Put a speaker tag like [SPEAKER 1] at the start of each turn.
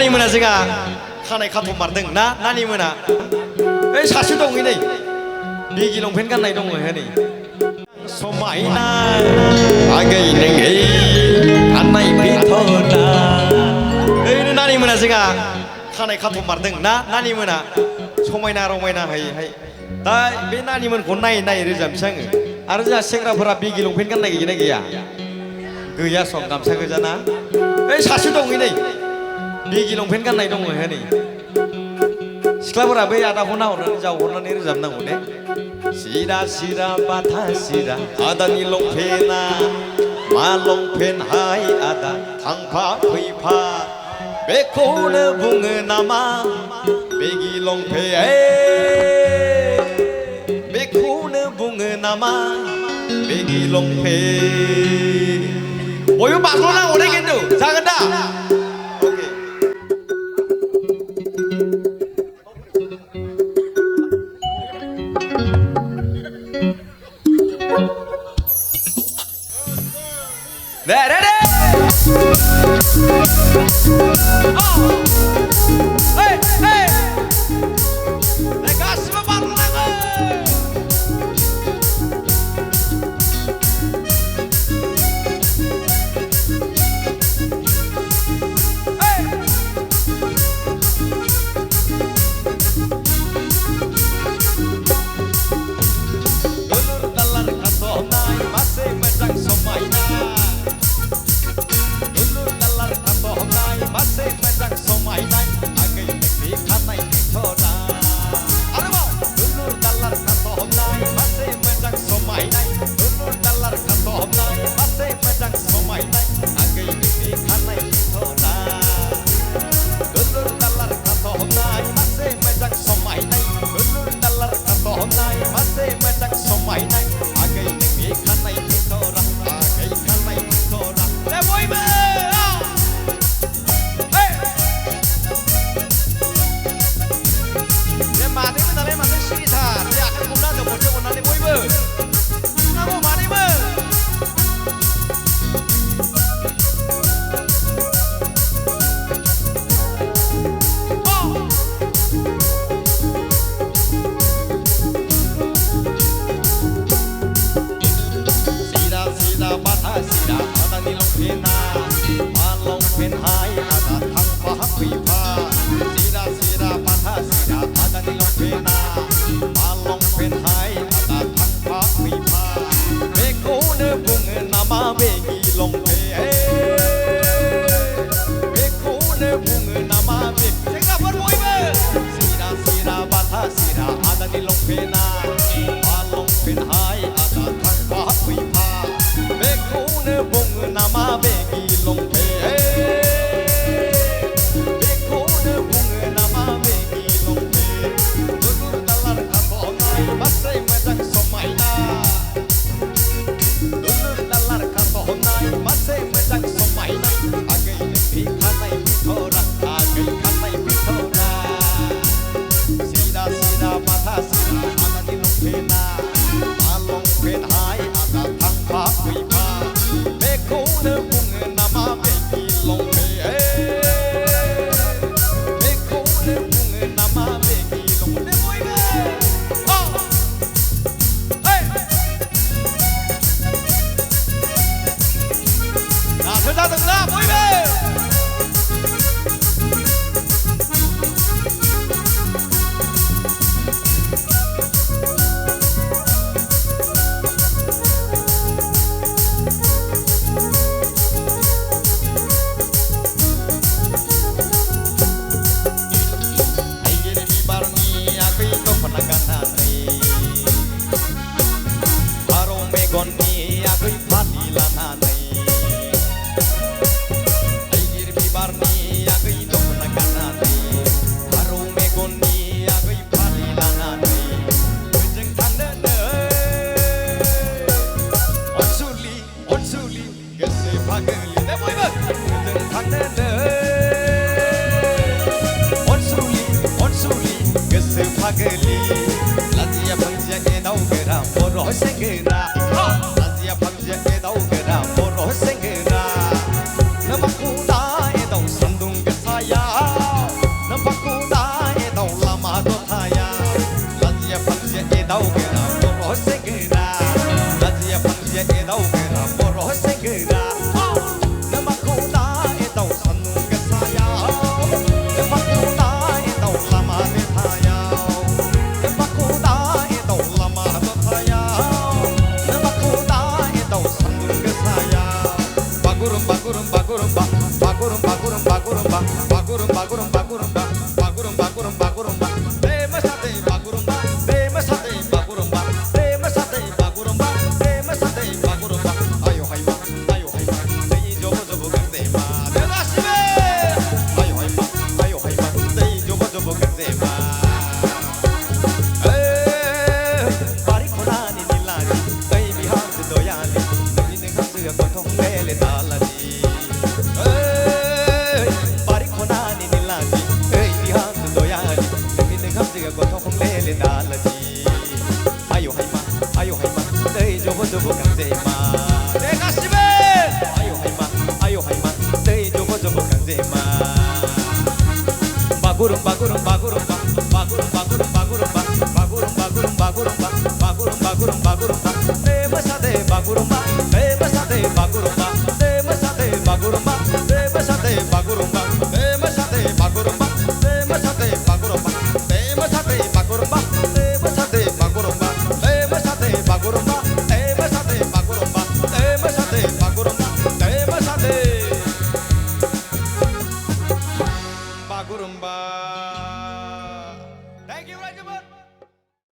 [SPEAKER 1] नानिमोना जोंहा खानाय खाथबमारदों ना नानिमोना ओइ सासे दङ नै बेगि लंपेन्ट गाननाय दङ नै समायना आगै नोङै गाननाय बिथना ओइ नानिमोना जोंहा खानाय खाथबमारदों ना नानिमोना समायना रमायना हाय दा बे नानिमोनखौ नायै रोजाबनोसै आङो आरो जोंहा सेंग्राफोरा बेगि लंपेन्ट गाननाय गैया गैया गैया सम गामसा गोजाना ओइ सासे दङ नै बेगि लंपेन्ट गाननाय दङ नै सिख्लाफोरा बै आदाखौ नाहरनानै जावहरनानै रोजाबनांगौ ने सिरा सिरा बाथा सिरा आदानि लंपेन्टआ मा लंपेन्ट हाय आदा थांफा फैफा बेखौनो बुङो नामा बेगि लंपेन्ट बेखौनो बुङो नामा बेगि लंपेन्ट बयबो बाज्ल'नांगौ दे खिन्थु जागोन दा
[SPEAKER 2] Pageli, Lazia Pangja Edaugera, Moro Sengera, Lazia Pangja Edaugera, Moro Sengera, Namakuda Edau Sandung Gasaya. 내 마사대 바구름바 내 마사대 바구름바 내 마사대 바구름바 내 마사대 바구름바 아유 하이마 내 저거 강대마 내가 심해 아유 하이마 내 저거 강대마 바리코라니 닐라니 베이비 한테 너야니 너희는 감수가 보통 내래 달라지 바리코라니 닐라니 베이비 한테 너야니 너희는 감수가 보통 내래 달라지 아유 하이마 내 저거 강대마 내가 심해 아유 하이마 내 저거 강대마 바구름